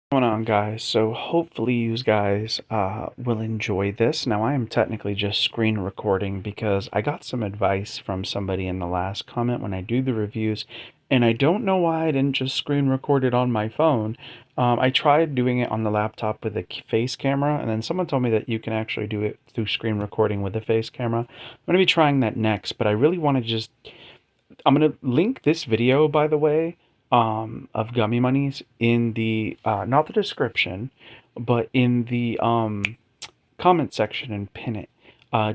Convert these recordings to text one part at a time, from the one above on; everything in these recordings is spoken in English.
Going on, guys? So hopefully you guys will enjoy this. Now I am technically just screen recording because I got some advice from somebody in the last comment when I do the reviews, and I don't know why I didn't just screen record it on my phone. I tried doing it on the laptop with a face camera, and then someone told me that you can actually do it through screen recording with a face camera. I'm going to be trying that next, but I really want to just I'm gonna link this video, by the way, of Gummy Monies in the not the description, but in the comment section and pin it,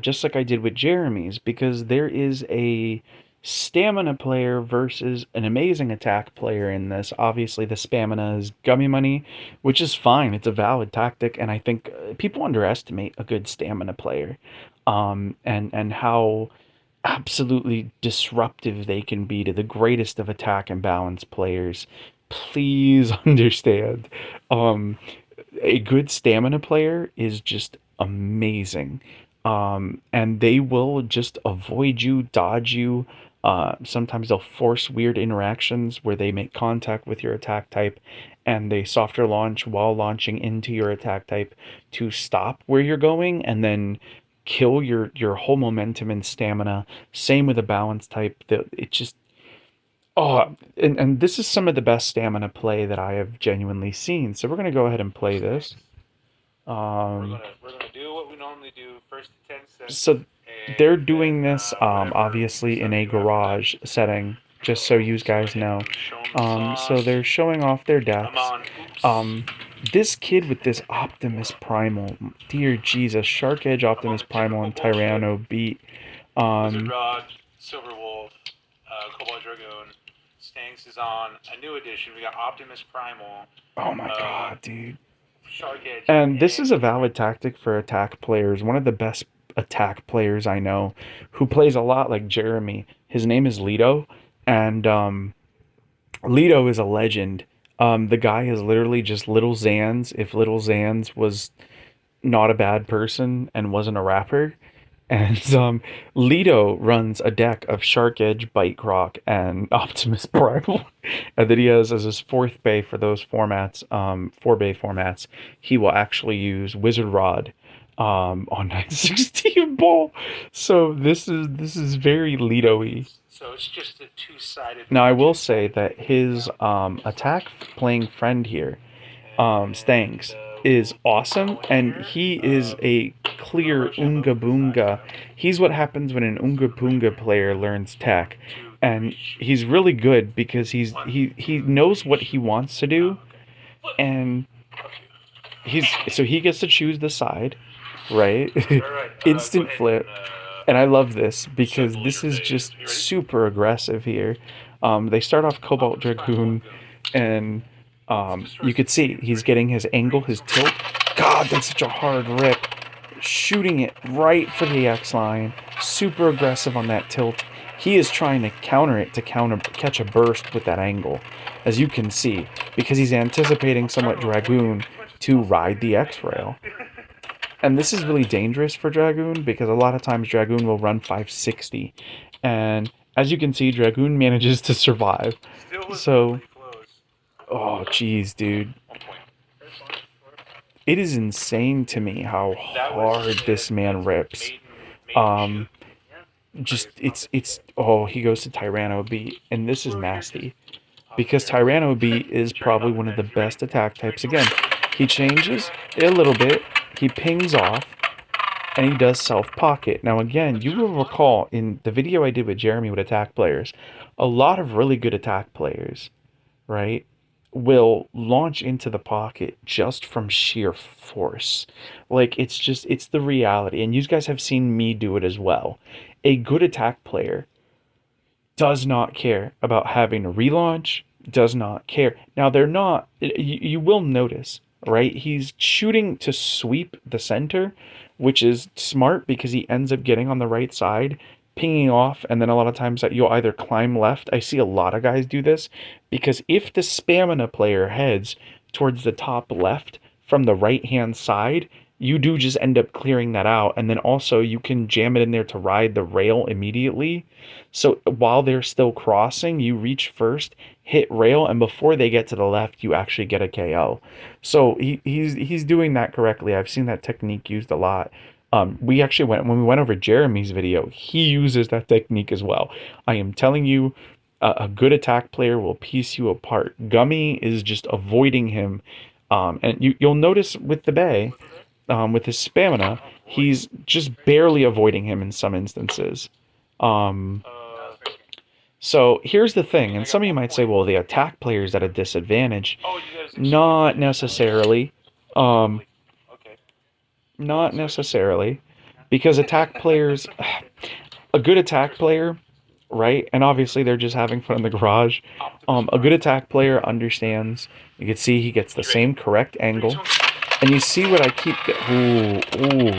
just like I did with Jeremy's, because there is a stamina player versus an amazing attack player in this. Obviously, the stamina is Gummy Money, which is fine. It's a valid tactic, and I think people underestimate a good stamina player, and how absolutely disruptive they can be to the greatest of attack and balance players. Please understand, um, a good stamina player is just amazing. And they will just avoid you, dodge you. Sometimes they'll force weird interactions where they make contact with your attack type and they softer launch while launching into your attack type to stop where you're going and then kill your whole momentum and stamina. Same with a balance type. That it just and this is some of the best stamina play that I have genuinely seen. So we're gonna go ahead and play this. We're Um, gonna we're gonna do what we normally do. First to 10 cents, so and they're then doing this whatever we obviously in decide a to do after that. garage setting, just so So you let's go guys ahead know. and show them the So sauce. they're showing off their I'm decks. on. Oops. Um, this kid with this Optimus Primal, dear Jesus, Shark Edge, I'm on Optimus the Primal, typical and bullshit. Tyranno beat. Wizard Um, Rod, Silver Wolf, Cobalt Dragoon. Stanks is on a new edition. We got Optimus Primal, oh my uh, God, dude. Shark Edge, And this and is a valid tactic for attack players. One of the best attack players I know who plays a lot like Jeremy. His name is Lido, and Lido is a legend. The guy is literally just Little Zans if Little Zans was not a bad person and wasn't a rapper. And Lido runs a deck of Shark Edge, Bite Croc, and Optimus Primal. And then he has as his fourth bay for those formats, 4 bay formats, he will actually use Wizard Rod on 916 ball. So this is very Lido-y. so it's just a two-sided Now I will punching say fight. that his attack playing friend here, And Stanks, is we'll awesome, go and here. he is a We're gonna clear rush that both Unga of the sides Boonga. though. He's what happens when an So Unga we're ready Boonga to go. player learns One, tech, two, and three, shoot. he's really good because One, he two, knows three, what he shoot. wants to do, Okay. Flip. and Okay. he gets to choose the side, right? All right. Go Instant ahead flip. and And I love this because circle this your is phase. just You ready? super aggressive here. They start off Cobalt Optimus Primal, Dragoon, go. and This destroys you the could see minions. he's Ready? getting his angle, Three, his silver. tilt. God, that's such a hard rip. Shooting it right for the X line. Super aggressive on that tilt. He is trying to counter it to catch a burst with that angle, as you can see, because he's anticipating I'm trying somewhat to avoid you. Dragoon You punch to muscle ride fingers the and X hang rail. back. And this is really dangerous for Dragoon because a lot of times Dragoon will run 560. And as you can see, Dragoon manages to survive. Still was So, really close. oh, jeez, dude. 1 point. It is insane to me how That was hard it. this man That's rips. maiden Um, shoot. Yeah. just, oh, he goes to Tyranno beat. And this is Bro, here, just nasty. pop Because here. Tyranno beat is Try to probably pop it one of the back. You ready? best attack Three, types. silver. Again, he changes it a little bit. He pings off. And he does self pocket. Now, again, you will recall in the video I did with Jeremy with attack players, a lot of really good attack players, right, will launch into the pocket just from sheer force. Like, it's the reality. And you guys have seen me do it as well. A good attack player does not care about having a relaunch, does not care. Now, they're not, you will notice, right? He's shooting to sweep the center, which is smart because he ends up getting on the right side, pinging off, and then a lot of times that you'll either climb left. I see a lot of guys do this because if the stamina player heads towards the top left from the right hand side, you do just end up clearing that out. And then also you can jam it in there to ride the rail immediately. So while they're still crossing, you reach first, hit rail, and before they get to the left, you actually get a KO. So he's doing that correctly. I've seen that technique used a lot. We actually went when we went over Jeremy's video. He uses that technique as well. I am telling you, a good attack player will piece you apart. Gummy is just avoiding him, and you'll notice with the Bay, with his stamina, he's just barely avoiding him in some instances. Um, so here's the thing, and some of you might say, well, the attack player is at a disadvantage. Not necessarily. Um, Not necessarily, because attack players, a good attack player, right? And obviously they're just having fun in the garage. A good attack player understands. You can see he gets the same correct angle, and you see what I keep. Ooh,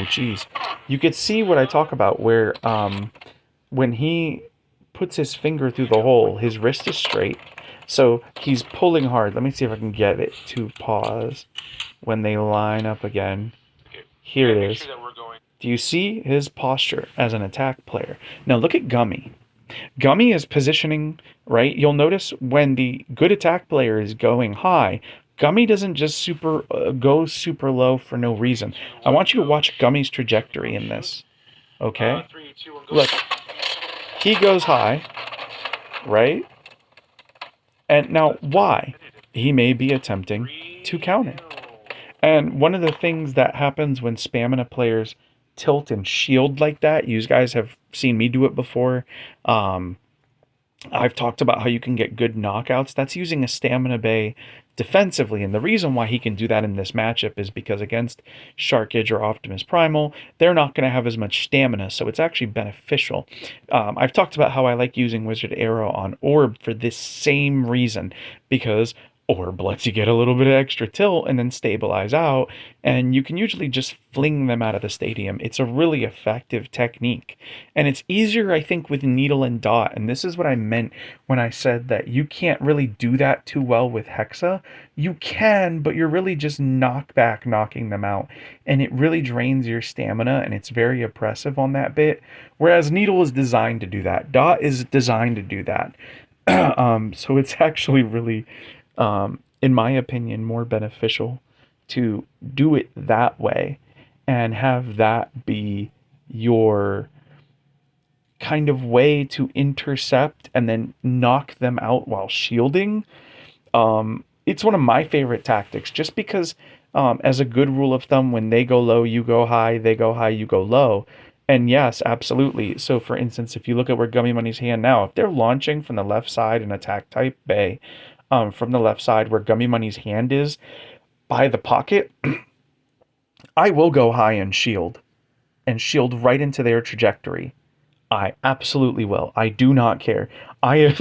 jeez. You could see what I talk about where when he puts his finger through the hole, his wrist is straight, so he's pulling hard. Let me see if I can get it to pause when they line up again. Here it is. Do you see his posture as an attack player? Now look at Gummy. Gummy is positioning, right? You'll notice when the good attack player is going high, Gummy doesn't just go super low for no reason. I want you to watch Gummy's trajectory in this. Okay? Look, he goes high, right? And now why? He may be attempting to counter. And one of the things that happens when stamina players tilt and shield like that, you guys have seen me do it before. I've talked about how you can get good knockouts. That's using a stamina bay defensively. And the reason why he can do that in this matchup is because against Sharkage or Optimus Primal, they're not going to have as much stamina. So it's actually beneficial. I've talked about how I like using Wizard Arrow on Orb for this same reason, because Orb lets you get a little bit of extra tilt and then stabilize out, and you can usually just fling them out of the stadium. It's a really effective technique, and it's easier, I think, with Needle and Dot, and this is what I meant when I said that you can't really do that too well with Hexa. You can, but you're really just knocking them out, and it really drains your stamina, and it's very oppressive on that bit, whereas Needle is designed to do that. Dot is designed to do that. So it's actually really, in my opinion, more beneficial to do it that way and have that be your kind of way to intercept and then knock them out while shielding. It's one of my favorite tactics just because, as a good rule of thumb, when they go low, you go high, they go high, you go low. And yes, absolutely. So, for instance, if you look at where GummyMoney's hand now, if they're launching from the left side in attack type Bay, from the left side where GummyMoney's hand is by the pocket, I will go high and shield right into their trajectory. I absolutely will. I do not care. I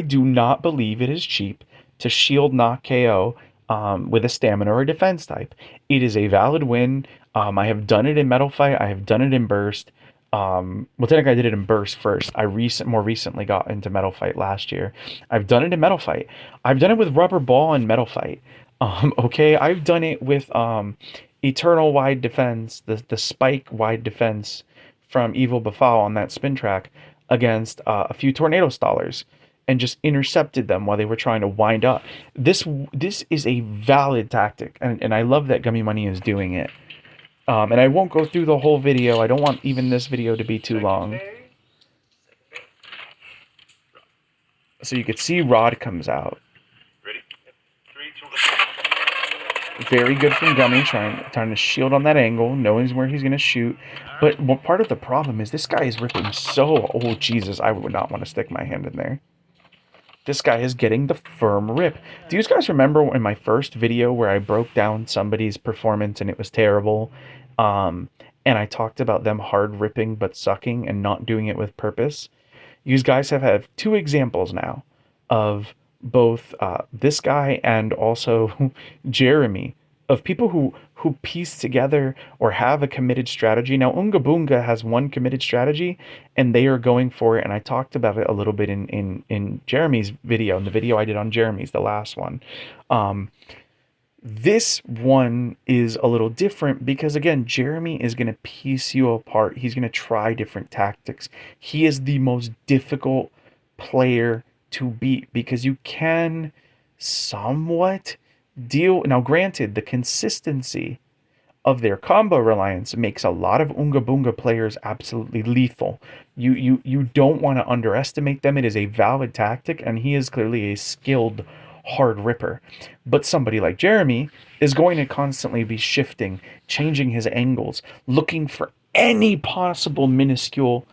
do not believe it is cheap to shield knock KO with a stamina or a defense type. It is a valid win. I have done it in Metal Fight. I have done it in Burst. Well, technically I did it in Burst first. More recently got into Metal Fight last year. I've done it in Metal Fight. I've done it with Rubber Ball and Metal Fight. Okay, I've done it with Eternal Wide Defense, the Spike Wide Defense from Evil Befall on that spin track against a few Tornado Stallers and just intercepted them while they were trying to wind up. This is a valid tactic, and I love that GummyMoney is doing it. And I won't go through the whole video. I don't want even this video to be too long. So you could see Rod comes out. Very good from Gummy, trying to shield on that angle, knowing where he's going to shoot. But what part of the problem is this guy is ripping so... Oh, Jesus, I would not want to stick my hand in there. This guy is getting the firm rip. Do you guys remember in my first video where I broke down somebody's performance and it was terrible? And I talked about them hard ripping but sucking and not doing it with purpose. You guys have had two examples now of both this guy and also Jeremy, of people who piece together or have a committed strategy. Now, Unga Boonga has one committed strategy, and they are going for it, and I talked about it a little bit in Jeremy's video, in the video I did on Jeremy's, the last one. This one is a little different because, again, Jeremy is going to piece you apart. He's going to try different tactics. He is the most difficult player to beat because you can somewhat deal. Now, granted, the consistency of their combo reliance makes a lot of Unga Bunga players absolutely lethal. You don't want to underestimate them. It is a valid tactic, and he is clearly a skilled hard ripper. But somebody like Jeremy is going to constantly be shifting, changing his angles, looking for any possible minuscule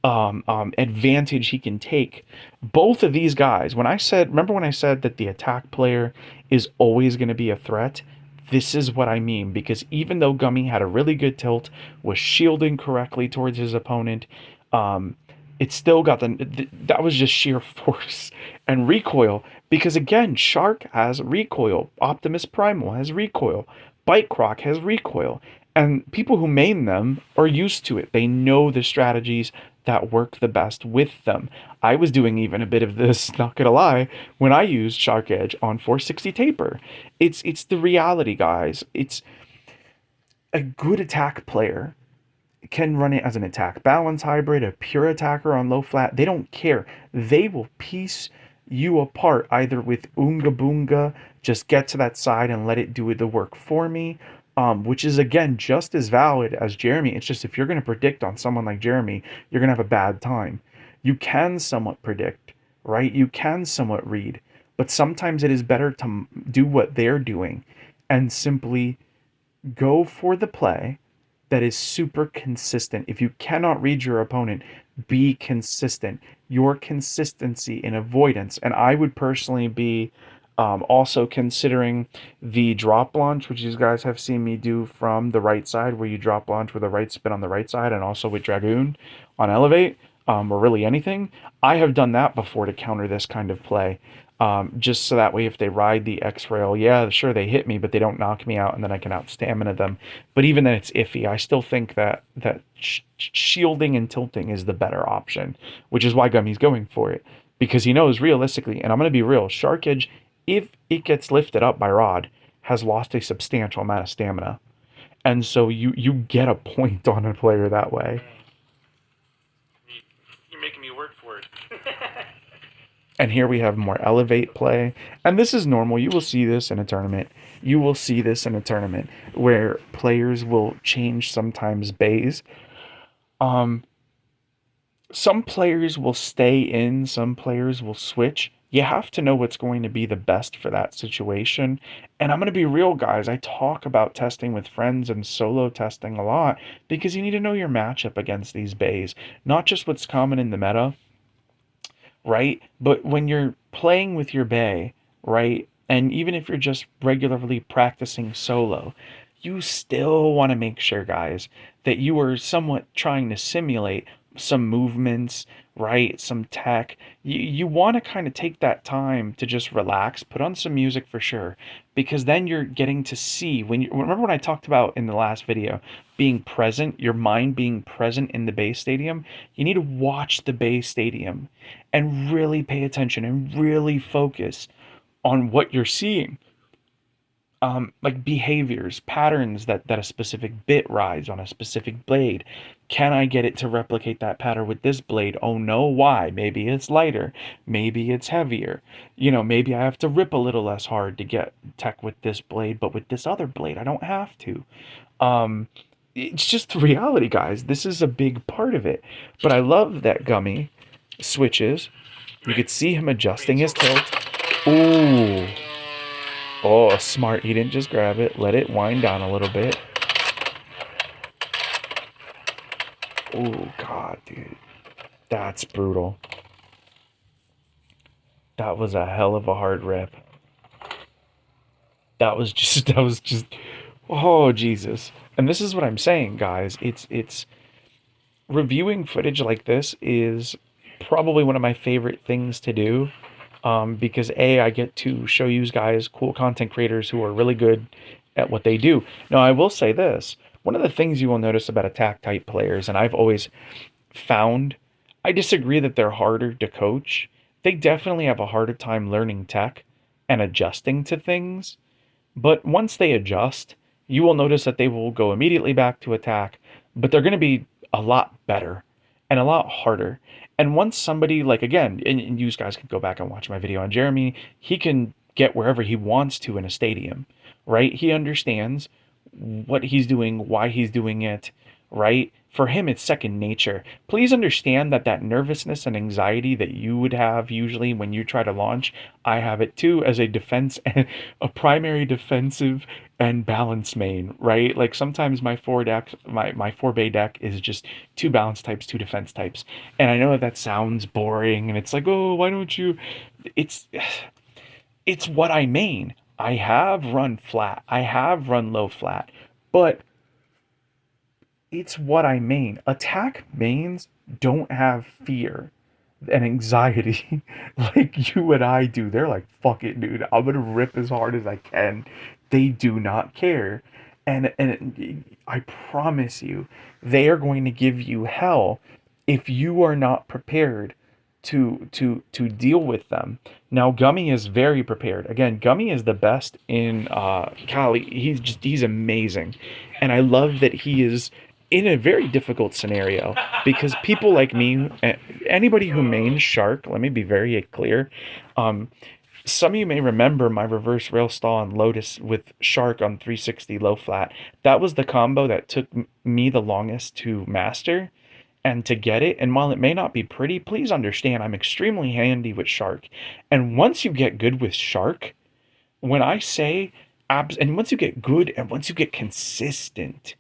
advantage he can take. Both of these guys, remember when I said that the attack player is always going to be a threat? This is what I mean, because even though Gummy had a really good tilt, was shielding correctly towards his opponent, um, it still got that was just sheer force and recoil. Because again, Shark has recoil, Optimus Primal has recoil, Bite Croc has recoil, and people who main them are used to it. They know the strategies that work the best with them. I was doing even a bit of this, not gonna lie, when I used Shark Edge on 460 Taper. It's the reality, guys. It's a good attack player can run it as an attack balance hybrid, a pure attacker on low flat. They don't care. They will piece you apart either with Unga Boonga, just get to that side and let it do the work for me, which is again just as valid as Jeremy. It's just if you're going to predict on someone like Jeremy, you're going to have a bad time. You can somewhat predict, right? You can somewhat read, but sometimes it is better to do what they're doing and simply go for the play that is super consistent. If you cannot read your opponent, be consistent. Your consistency in avoidance. And I would personally be also considering the drop launch, which you guys have seen me do from the right side, where you drop launch with a right spin on the right side, and also with Dragoon on Elevate, or really anything. I have done that before to counter this kind of play. Just so that way, if they ride the X rail, yeah, sure, they hit me, but they don't knock me out, and then I can out stamina them. But even then, it's iffy. I still think that shielding and tilting is the better option, which is why Gummy's going for it, because he knows realistically, and I'm going to be real, Shark Edge, if it gets lifted up by Rod, has lost a substantial amount of stamina, and so you get a point on a player that way. You're making me work for it. And here we have more elevate play. And this is normal. You will see this in a tournament. You will see this in a tournament where players will change sometimes bays. Um, some players will stay in, some players will switch. You have to know what's going to be the best for that situation. And I'm going to be real, guys. I talk about testing with friends and solo testing a lot because you need to know your matchup against these bays, not just what's common in the meta, right? But when you're playing with your bay, right? And even if you're just regularly practicing solo, you still want to make sure, guys, that you are somewhat trying to simulate some movements, right? Some tech. You want to kind of take that time to just relax, put on some music for sure, because then you're getting to see when you remember when I talked about in the last video being present, your mind being present in the Bay Stadium. You need to watch the Bay Stadium and really pay attention and really focus on what you're seeing, like behaviors, patterns that a specific bit rides on a specific blade. Can I get it to replicate that pattern with this blade? Oh no, why? Maybe it's lighter, maybe it's heavier. Maybe I have to rip a little less hard to get tech with this blade, but with this other blade, I don't have to. Um, it's just the reality, guys. This is a big part of it. But I love that Gummy switches. You could see him adjusting his tilt. Ooh. Oh, smart. He didn't just grab it. Let it wind down a little bit. Oh, God, dude. That's brutal. That was a hell of a hard rip. That was just, oh, Jesus. And this is what I'm saying, guys. It's reviewing footage like this is probably one of my favorite things to do, because I get to show you guys cool content creators who are really good at what they do. Now, I will say this. One of the things you will notice about attack type players, and I've always found, I disagree that they're harder to coach. They definitely have a harder time learning tech and adjusting to things. But once they adjust, you will notice that they will go immediately back to attack, but they're going to be a lot better and a lot harder. And once somebody, like again, and you guys can go back and watch my video on Jeremy, he can get wherever he wants to in a stadium, right? He understands what he's doing, why he's doing it, right? For him, it's second nature. Please understand that that nervousness and anxiety that you would have usually when you try to launch, I have it too as a defense, a primary defensive and balance main, right? Like sometimes my four deck, my four bay deck is just two balance types, two defense types. And I know that that sounds boring and it's like, oh, why don't you? It's it's what I main. I have run flat. I have run low flat, but it's what I main. Attack mains don't have fear and anxiety like you and I do. They're like, fuck it, dude. I'm gonna rip as hard as I can. They do not care. And I promise you, they are going to give you hell if you are not prepared to deal with them. Now, Gummy is very prepared. Again, Gummy is the best in Cali. He's amazing, and I love that he is in a very difficult scenario because people like me, anybody who mains Shark, let me be very clear. Um, some of you may remember my reverse rail stall on Lotus with Shark on 360 low flat. That was the combo that took me the longest to master and to get it. And while it may not be pretty, please understand I'm extremely handy with Shark. And once you get good with Shark, when I say abs, and once you get good and once you get consistent,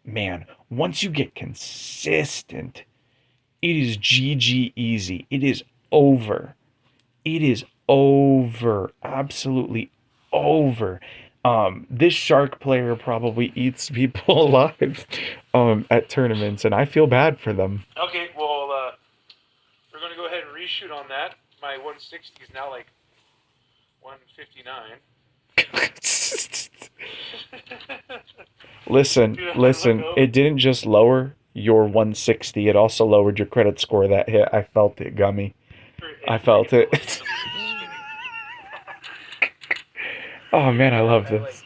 man, once you get consistent, it is GG easy. It is over. It is over. Absolutely over. This Shark player probably eats people alive at tournaments, and I feel bad for them. Okay, well, we're going to go ahead and reshoot on that. My 160 is now like 159. Listen, listen, it didn't just lower your 160, it also lowered your credit score that hit. I felt it, Gummy. I felt it. Oh man, I love this.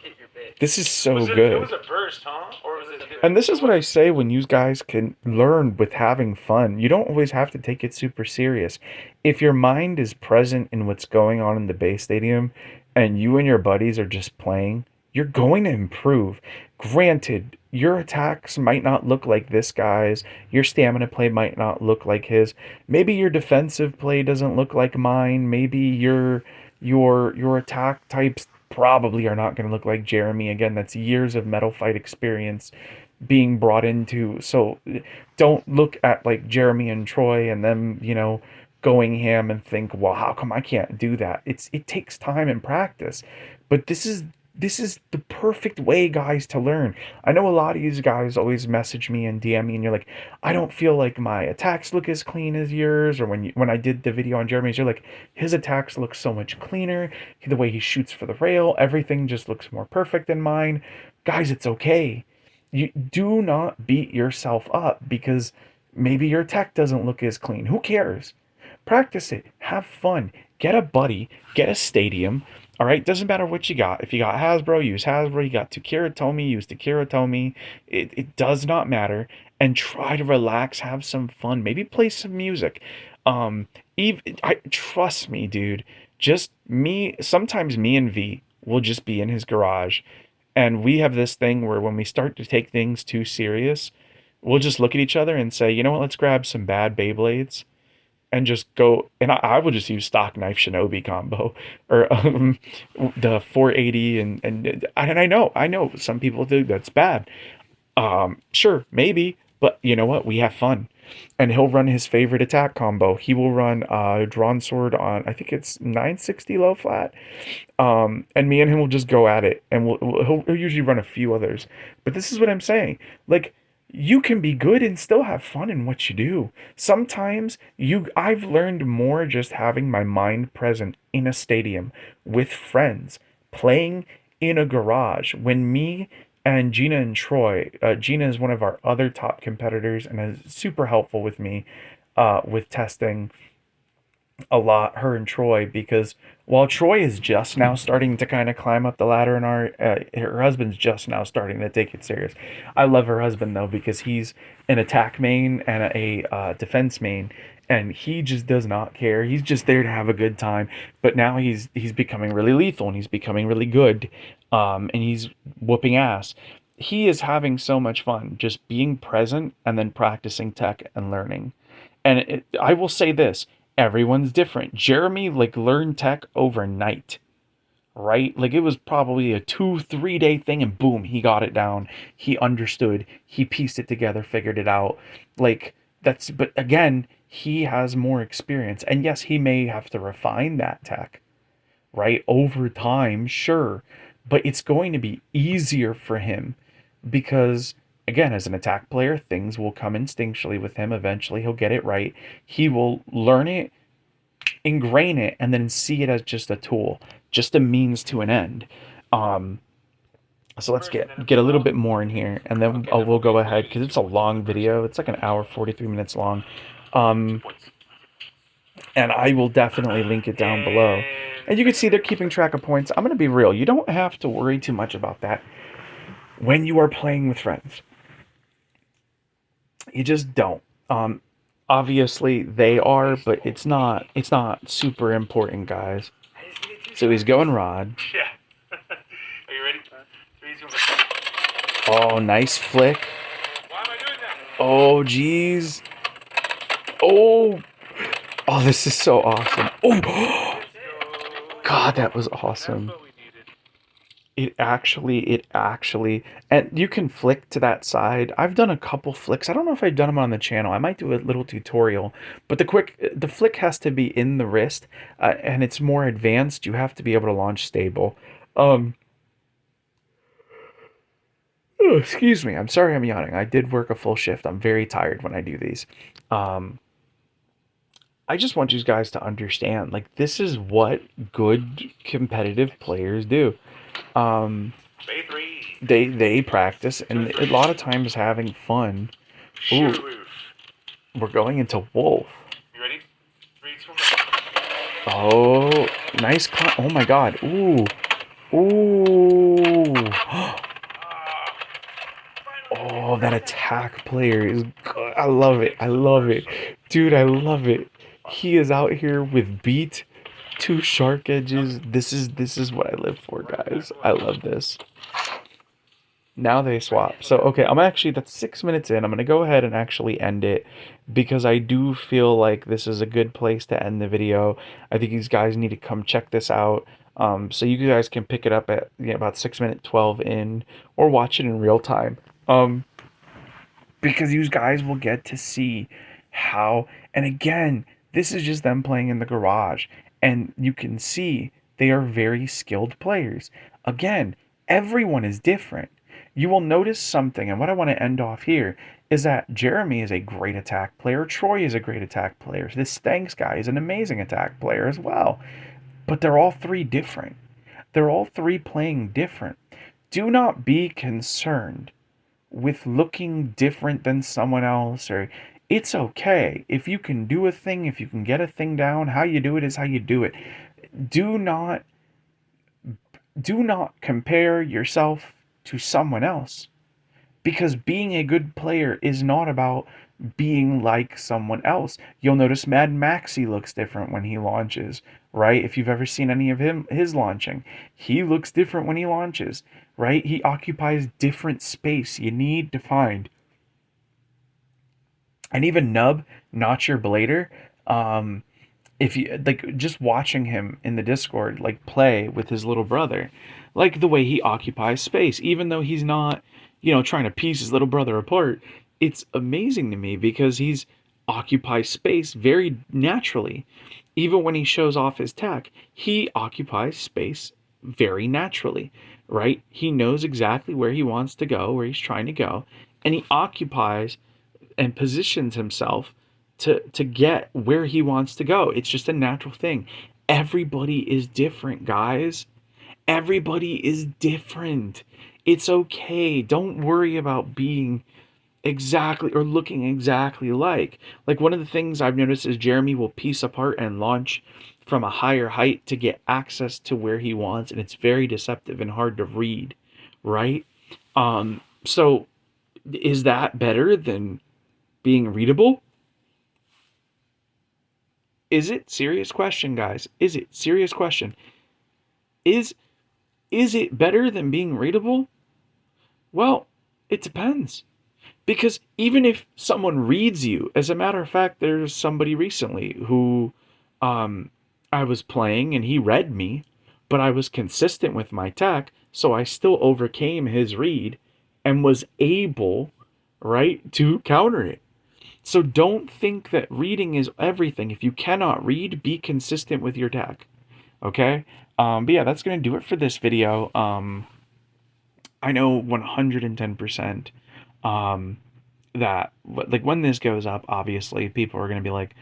This is so It good. was a burst, huh? Or was it? And this is what I say when you guys can learn with having fun. You don't always have to take it super serious. If your mind is present in what's going on in the base stadium and you and your buddies are just playing, you're going to improve. Granted, your attacks might not look like this guy's, your stamina play might not look like his. Maybe your defensive play doesn't look like mine. Maybe your attack types probably are not going to look like Jeremy. Again, that's years of metal fight experience being brought into. So don't look at like Jeremy and Troy and them, going ham and think, well, how come I can't do that? It takes time and practice. But this is the perfect way, guys, to learn. I know a lot of you guys always message me and DM me, and you're like, I don't feel like my attacks look as clean as yours. Or when I did the video on Jeremy's, you're like, his attacks look so much cleaner. The way he shoots for the rail, everything just looks more perfect than mine. Guys, it's okay. You do not beat yourself up because maybe your tech doesn't look as clean. Who cares? Practice it. Have fun. Get a buddy. Get a stadium. All right. Doesn't matter what you got. If you got Hasbro, use Hasbro. You got Takira Tomy, use Takira Tomy. It does not matter. And try to relax. Have some fun. Maybe play some music. Trust me, dude. Just me. Sometimes me and V will just be in his garage, and we have this thing where when we start to take things too serious, we'll just look at each other and say, you know what, let's grab some bad Beyblades and just go. And I will just use stock knife shinobi combo or the 480. And I know some people think that's bad. Sure, maybe, but you know what? We have fun. And he'll run his favorite attack combo. He will run drawn sword on, I think it's 960 low flat. And me and him will just go at it, and he'll usually run a few others. But this is what I'm saying. Like, you can be good and still have fun in what you do. Sometimes I've learned more just having my mind present in a stadium with friends, playing in a garage. When me and Gina and Troy, Gina is one of our other top competitors and is super helpful with me with testing. a lot, her and Troy, because while Troy is just now starting to kind of climb up the ladder in our, her husband's just now starting to take it serious. I love her husband though because he's an attack main and a defense main, and he just does not care. He's just there to have a good time. But now he's becoming really lethal and he's becoming really good, and he's whooping ass. He is having so much fun just being present and then practicing tech and learning. And I will say this, everyone's different. Jeremy like learned tech overnight, right? Like it was probably a 2 3 day thing and boom, he got it down. He understood, he pieced it together, figured it out. Like that's, but again, he has more experience, and yes, he may have to refine that tech, right, over time, sure, but it's going to be easier for him because, again, as an attack player, things will come instinctually with him. Eventually, he'll get it right. He will learn it, ingrain it, and then see it as just a tool, just a means to an end. Um, so let's get a little bit more in here, and then we'll go ahead because it's a long video. It's like an hour 43 minutes long. Um, and I will definitely link it down below. And you can see they're keeping track of points. I'm going to be real. You don't have to worry too much about that when you are playing with friends. You just don't. Obviously they are, but it's not super important, guys. So he's going rod. Yeah. Are you ready? 3, 2, 1. Oh, nice flick. Why am I doing that? Oh, jeez. Oh, oh, this is so awesome. Oh, God, that was awesome. That's what we needed. It actually, and you can flick to that side. I've done a couple flicks. I don't know if I've done them on the channel. I might do a little tutorial, but the flick has to be in the wrist, and it's more advanced. You have to be able to launch stable. Um, oh, excuse me. I'm sorry I'm yawning. I did work a full shift. I'm very tired when I do these. Um, I just want you guys to understand, like, this is what good competitive players do. Um, Bay 3. they practice and a lot of times having fun. Ooh, Shoo. we're going into wolf. You ready? 3, 2, 1. Oh, nice oh my god. Ooh. Ooh. Oh, that attack player is good. I love it. I love it. Dude, I love it. He is out here with beat, two shark edges. This is what I live for, guys. I love this. Now they swap. So, okay, that's 6 minutes in. I'm going to go ahead and actually end it because I do feel like this is a good place to end the video. I think these guys need to come check this out. So you guys can pick it up at about 6 minute 12 in or watch it in real time. Um, because you guys will get to see how, and again, this is just them playing in the garage, and you can see they are very skilled players. Again, everyone is different. You will notice something, and what I want to end off here is that Jeremy is a great attack player. Troy is a great attack player. This Thanks guy is an amazing attack player as well. But they're all three different. They're all three playing different. Do not be concerned with looking different than someone else, or it's okay if you can do a thing, if you can get a thing down. How you do it is how you do it. Do not do not compare yourself to someone else, because being a good player is not about being like someone else. You'll notice Mad Maxi looks different when he launches, right? If you've ever seen any of his launching, he looks different when he launches, right? He occupies different space. You need to find. And even Nub, not your blader, um, if you like just watching him in the Discord like play with his little brother, like the way he occupies space, even though he's not, trying to piece his little brother apart, it's amazing to me because he's occupies space very naturally. Even when he shows off his tech, he occupies space very naturally, right? He knows exactly where he wants to go, where he's trying to go, and he occupies and positions himself to get where he wants to go. It's just a natural thing. Everybody is different, guys. Everybody is different. It's okay. Don't worry about being exactly or looking exactly like. Like one of the things I've noticed is Jeremy will piece apart and launch from a higher height to get access to where he wants, and it's very deceptive and hard to read, right? So is that better than being readable? Is it? Serious question, guys. Is it? Serious question. Is is it better than being readable? Well, it depends. Because even if someone reads you, as a matter of fact, there's somebody recently who um, I was playing and he read me, but I was consistent with my tech, so I still overcame his read and was able, right, to counter it. So don't think that reading is everything. If you cannot read, be consistent with your tech. Okay? But yeah, that's going to do it for this video. I know 110% um, that like when this goes up, obviously people are going to be like,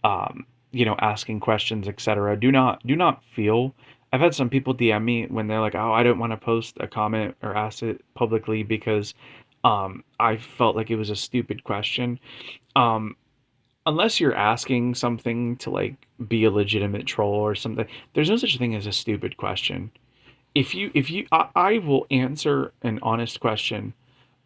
asking questions, etc. Do not feel. I've had some people DM me when they're like, "Oh, I don't want to post a comment or ask it publicly because I felt like it was a stupid question." Um, Unless you're asking something to like be a legitimate troll or something, there's no such thing as a stupid question. If you, I will answer an honest question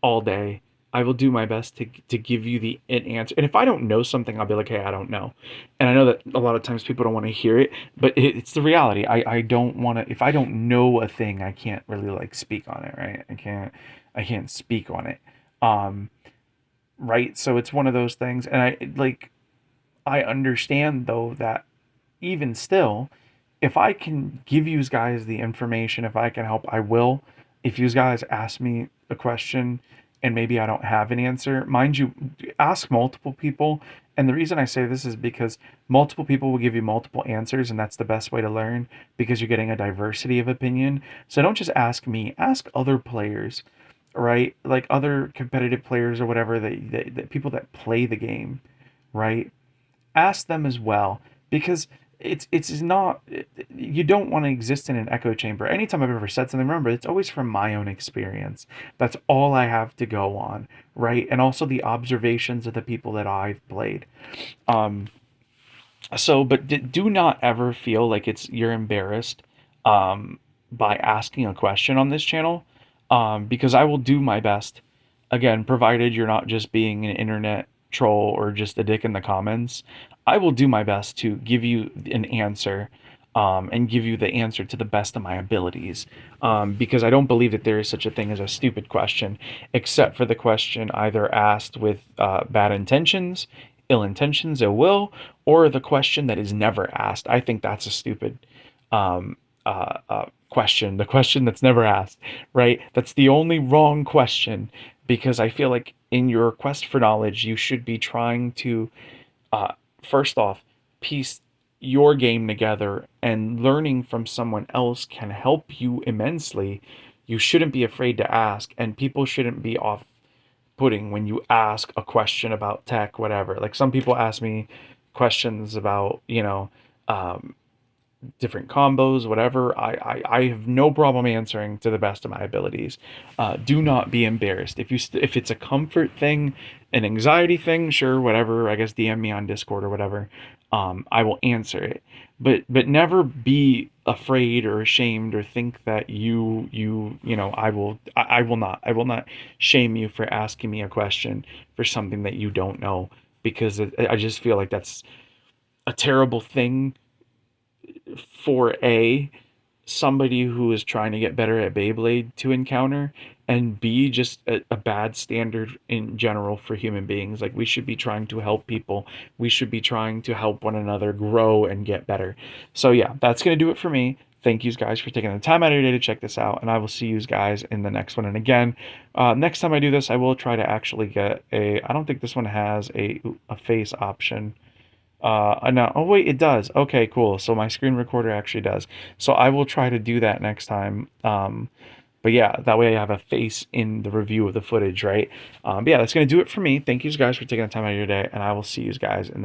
all day. I will do my best to give you the an answer. And if I don't know something, I'll be like, hey, I don't know. And I know that a lot of times people don't want to hear it, but it's the reality. I don't want to. If I don't know a thing, I can't really like speak on it, right? I can't speak on it. Um, right. So it's one of those things, and I understand though that even still, if I can give you guys the information, if I can help, I will. If you guys ask me a question and maybe I don't have an answer, mind you, ask multiple people. And the reason I say this is because multiple people will give you multiple answers, and that's the best way to learn because you're getting a diversity of opinion. So don't just ask me, ask other players, right? Like other competitive players or whatever, that people that play the game, right? Ask them as well because it's not, you don't want to exist in an echo chamber. Anytime I've ever said something, remember, it's always from my own experience. That's all I have to go on, right? And also the observations of the people that I've played. um but do not ever feel like it's you're embarrassed by asking a question on this channel, because I will do my best. Again, provided you're not just being an internet troll or just a dick in the comments, I will do my best to give you an answer, and give you the answer to the best of my abilities. Because I don't believe that there is such a thing as a stupid question, except for the question either asked with bad intentions, ill intentions, ill will, or the question that is never asked. I think that's a stupid question. The question that's never asked, right? That's the only wrong question because I feel like in your quest for knowledge, you should be trying to, uh, first off, piece your game together, and learning from someone else can help you immensely. You shouldn't be afraid to ask, and people shouldn't be off putting when you ask a question about tech, whatever. Like some people ask me questions about, um, different combos, whatever. I have no problem answering to the best of my abilities. Do not be embarrassed. If it's a comfort thing, an anxiety thing, sure, whatever. I guess DM me on Discord or whatever. I will answer it. But never be afraid or ashamed or think that I will not shame you for asking me a question for something that you don't know, because I just feel like that's a terrible thing for somebody who is trying to get better at Beyblade to encounter, and B, just a bad standard in general for human beings. Like we should be trying to help people. We should be trying to help one another grow and get better. So yeah, that's gonna do it for me. Thank you guys for taking the time out of your day to check this out, and I will see you guys in the next one. And again, next time I do this, I will try to actually get a. I don't think this one has a face option. No. Oh wait, it does. Okay, cool. So my screen recorder actually does. So I will try to do that next time. But yeah, that way I have a face in the review of the footage, right? But yeah, that's gonna do it for me. Thank you guys for taking the time out of your day, and I will see you guys in the next.